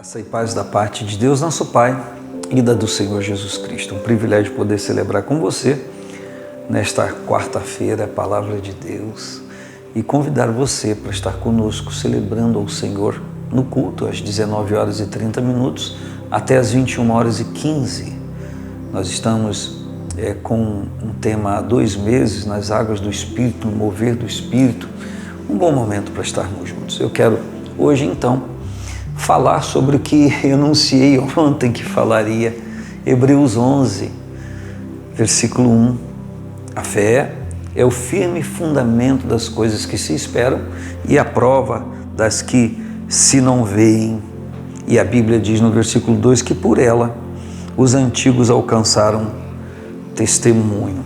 Graça e paz da parte de Deus, nosso Pai, e da do Senhor Jesus Cristo. Um privilégio poder celebrar com você nesta quarta-feira a palavra de Deus e convidar você para estar conosco celebrando ao Senhor no culto às 19h30 até às 21h15. Nós estamos com um tema há 2 meses, nas águas do Espírito, no mover do Espírito. Um bom momento para estarmos juntos. Eu quero hoje então falar sobre o que eu anunciei ontem que falaria, Hebreus 11, versículo 1. A fé é o firme fundamento das coisas que se esperam e a prova das que se não veem. E a Bíblia diz no versículo 2 que por ela os antigos alcançaram testemunho.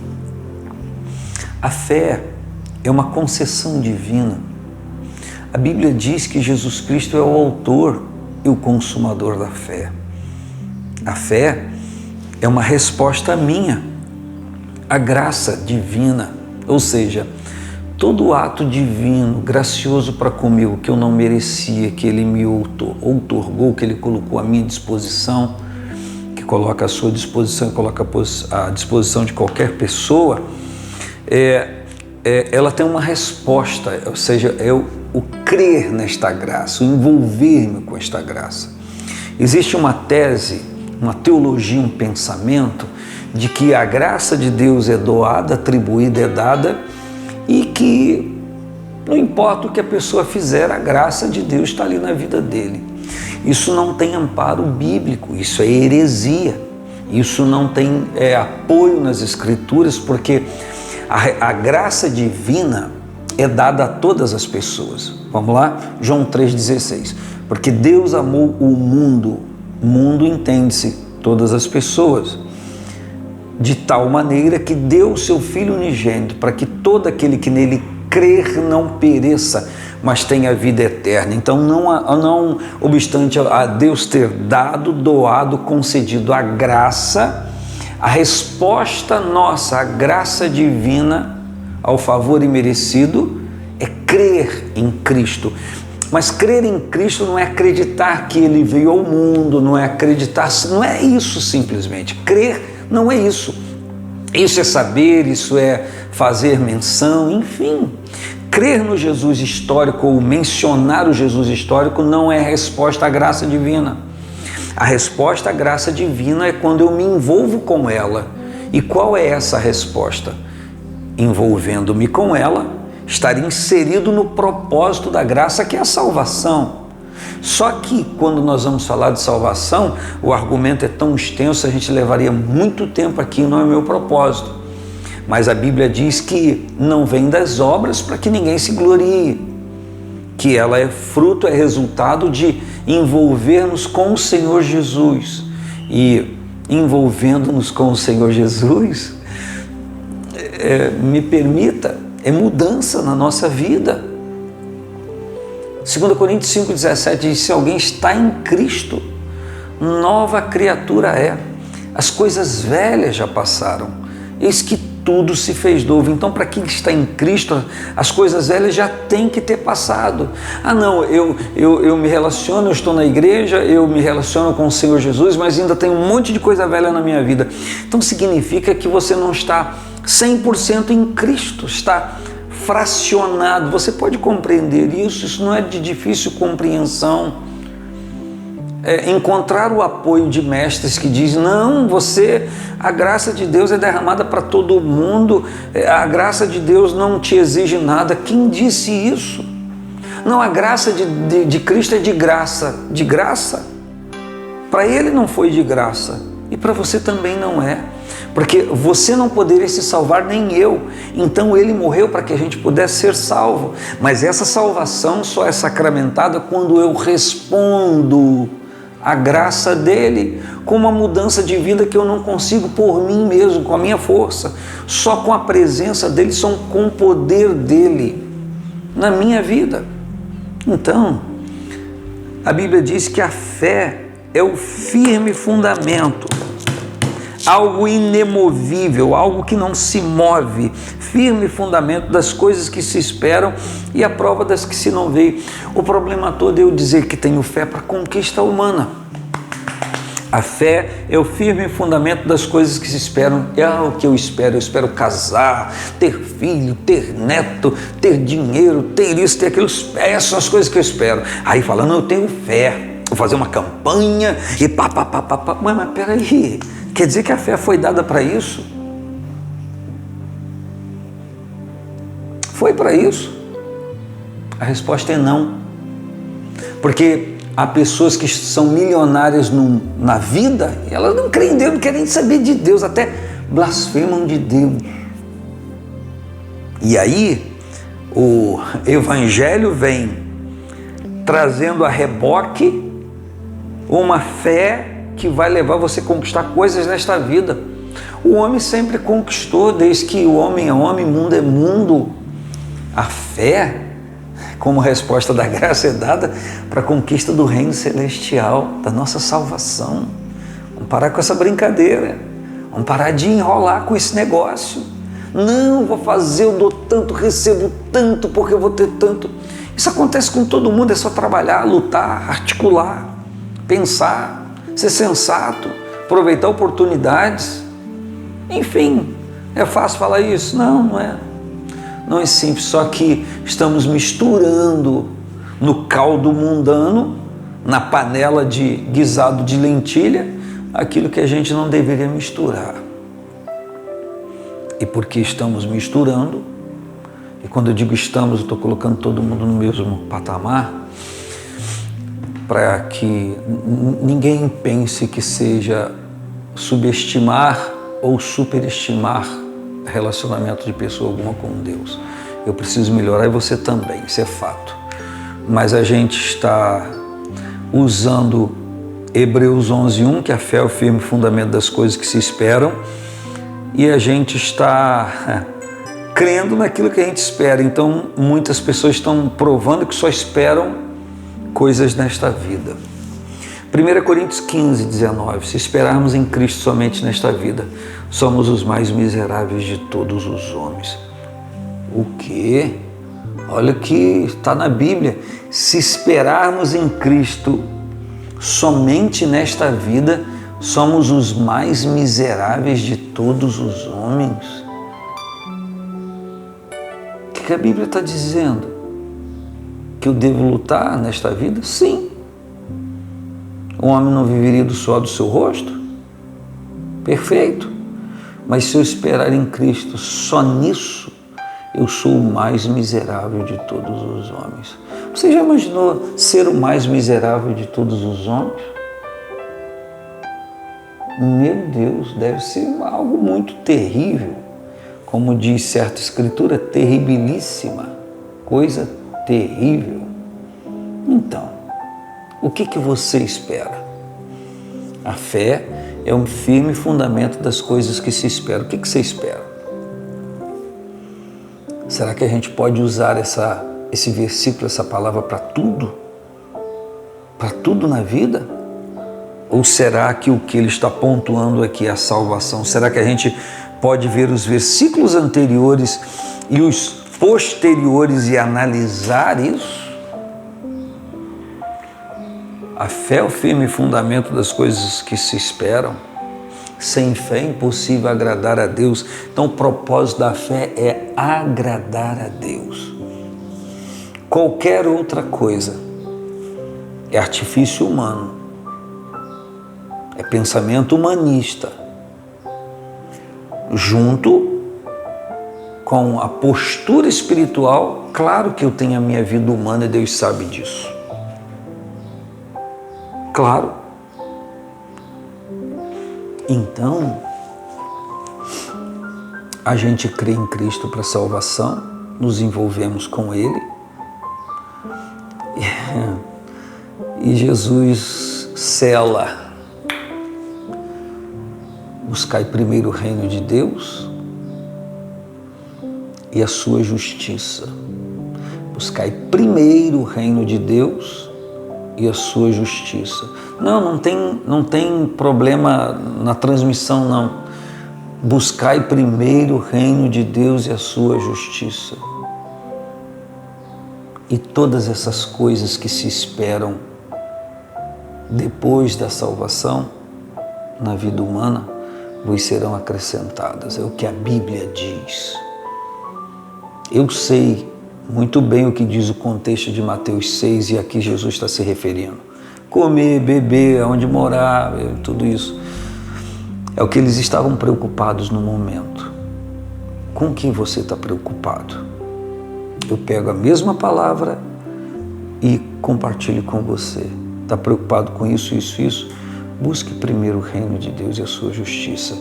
A fé é uma concessão divina. A Bíblia diz que Jesus Cristo é o autor e o consumador da fé. A fé é uma resposta minha à graça divina, ou seja, todo ato divino, gracioso para comigo, que eu não merecia, que Ele me outorgou, que Ele colocou à minha disposição, que coloca à sua disposição e coloca à disposição de qualquer pessoa, ela tem uma resposta, ou seja, o crer nesta graça, o envolver-me com esta graça. Existe uma tese, uma teologia, um pensamento de que a graça de Deus é doada, atribuída, é dada e que não importa o que a pessoa fizer, a graça de Deus está ali na vida dele. Isso não tem amparo bíblico, isso é heresia, isso não tem apoio nas Escrituras, porque a graça divina é dada a todas as pessoas. Vamos lá? João 3,16. Porque Deus amou o mundo entende-se, todas as pessoas, de tal maneira que deu o seu Filho unigênito, para que todo aquele que nele crer não pereça, mas tenha vida eterna. Então, não obstante a Deus ter dado, doado, concedido a graça, a resposta nossa, a graça divina, ao favor imerecido, é crer em Cristo. Mas crer em Cristo não é acreditar que Ele veio ao mundo, não é acreditar, não é isso simplesmente. Crer não é isso. Isso é saber, isso é fazer menção, enfim. Crer no Jesus histórico ou mencionar o Jesus histórico não é resposta à graça divina. A resposta à graça divina é quando eu me envolvo com ela. E qual é essa resposta? Envolvendo-me com ela, estar inserido no propósito da graça, que é a salvação. Só que quando nós vamos falar de salvação, o argumento é tão extenso, a gente levaria muito tempo aqui, não é meu propósito. Mas a Bíblia diz que não vem das obras para que ninguém se glorie, que ela é fruto, é resultado de envolver-nos com o Senhor Jesus. E envolvendo-nos com o Senhor Jesus, me permita, é mudança na nossa vida. 2 Coríntios 5,17 diz: se alguém está em Cristo, nova criatura é. As coisas velhas já passaram, eis que tudo se fez novo. Então, para quem está em Cristo, as coisas velhas já têm que ter passado. Ah não, eu me relaciono, eu estou na igreja, eu me relaciono com o Senhor Jesus, mas ainda tem um monte de coisa velha na minha vida. Então significa que você não está 100% em Cristo, está fracionado. Você pode compreender isso não é de difícil compreensão. Encontrar o apoio de mestres que dizem: não, a graça de Deus é derramada para todo mundo, a graça de Deus não te exige nada. Quem disse isso? Não, a graça de Cristo é de graça. Para Ele não foi de graça e para você também não é. Porque você não poderia se salvar, nem eu. Então Ele morreu para que a gente pudesse ser salvo. Mas essa salvação só é sacramentada quando eu respondo à graça dEle, com uma mudança de vida que eu não consigo por mim mesmo, com a minha força. Só com a presença dEle, só com o poder dEle na minha vida. Então, a Bíblia diz que a fé é o firme fundamento. algo inemovível, algo que não se move, firme fundamento das coisas que se esperam e a prova das que se não vê. O problema todo é eu dizer que tenho fé para a conquista humana. A fé é o firme fundamento das coisas que se esperam. É o que eu espero casar, ter filho, ter neto, ter dinheiro, ter isso, ter aquilo. Essas são as coisas que eu espero. Aí falando, eu tenho fé, vou fazer uma campanha e pá. Mas peraí, quer dizer que a fé foi dada para isso? Foi para isso? A resposta é não. Porque há pessoas que são milionárias na vida, e elas não creem em Deus, não querem saber de Deus, até blasfemam de Deus. E aí, o Evangelho vem trazendo a reboque uma fé que vai levar você a conquistar coisas nesta vida. O homem sempre conquistou, desde que o homem é homem, mundo é mundo. A fé, como resposta da graça, é dada para a conquista do reino celestial, da nossa salvação. Vamos parar com essa brincadeira, vamos parar de enrolar com esse negócio. Não, vou fazer, eu dou tanto, recebo tanto, porque eu vou ter tanto. Isso acontece com todo mundo, é só trabalhar, lutar, articular, pensar, ser sensato, aproveitar oportunidades. Enfim, é fácil falar isso? Não, não é. Não é simples, só que estamos misturando no caldo mundano, na panela de guisado de lentilha, aquilo que a gente não deveria misturar. E porque estamos misturando, e quando eu digo estamos, eu estou colocando todo mundo no mesmo patamar, para que ninguém pense que seja subestimar ou superestimar relacionamento de pessoa alguma com Deus. Eu preciso melhorar e você também, isso é fato. Mas a gente está usando Hebreus 11:1, que a fé é o firme fundamento das coisas que se esperam, e a gente está crendo naquilo que a gente espera. Então, muitas pessoas estão provando que só esperam coisas nesta vida. 1 Coríntios 15:19, se esperarmos em Cristo somente nesta vida, somos os mais miseráveis de todos os homens. O quê? Olha que está na Bíblia. Se esperarmos em Cristo somente nesta vida, somos os mais miseráveis de todos os homens. O que a Bíblia está dizendo? Que eu devo lutar nesta vida? Sim. O homem não viveria do suor do seu rosto? Perfeito. Mas se eu esperar em Cristo só nisso, eu sou o mais miserável de todos os homens. Você já imaginou ser o mais miserável de todos os homens? Meu Deus, deve ser algo muito terrível. Como diz certa escritura, terribilíssima. Coisa terrível. Então, o que você espera? A fé é um firme fundamento das coisas que se esperam. O que você espera? Será que a gente pode usar esse versículo, essa palavra para tudo? Para tudo na vida? Ou será que o que ele está pontuando aqui é a salvação? Será que a gente pode ver os versículos anteriores e os posteriores e analisar isso? A fé é o firme fundamento das coisas que se esperam. Sem fé é impossível agradar a Deus. Então o propósito da fé é agradar a Deus. Qualquer outra coisa é artifício humano, é pensamento humanista, junto com a postura espiritual. Claro que eu tenho a minha vida humana e Deus sabe disso. Claro. Então, a gente crê em Cristo para salvação, nos envolvemos com Ele e Jesus sela: buscai primeiro o reino de Deus e a sua justiça. Buscai primeiro o reino de Deus e a sua justiça. Não tem problema na transmissão, não. Buscai primeiro o reino de Deus e a sua justiça. E todas essas coisas que se esperam depois da salvação na vida humana vos serão acrescentadas. É o que a Bíblia diz. Eu sei muito bem o que diz o contexto de Mateus 6 e a que Jesus está se referindo. Comer, beber, onde morar, tudo isso. É o que eles estavam preocupados no momento. Com quem você está preocupado? Eu pego a mesma palavra e compartilho com você. Está preocupado com isso, isso, isso? Busque primeiro o reino de Deus e a sua justiça.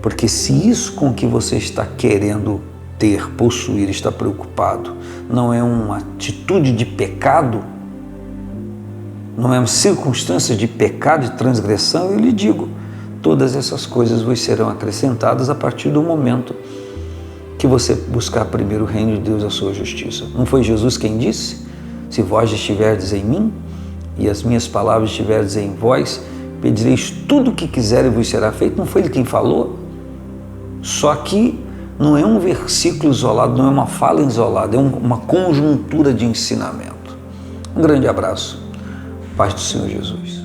Porque se isso com que você está querendo ter, possuir, está preocupado, não é uma atitude de pecado, não é uma circunstância de pecado, de transgressão, eu lhe digo, todas essas coisas vos serão acrescentadas a partir do momento que você buscar primeiro o reino de Deus e a sua justiça. Não foi Jesus quem disse? Se vós estiverdes em mim e as minhas palavras estiverdes em vós, pedireis tudo o que quiser e vos será feito. Não foi ele quem falou? Só que não é um versículo isolado, não é uma fala isolada, é uma conjuntura de ensinamento. Um grande abraço. Paz do Senhor Jesus.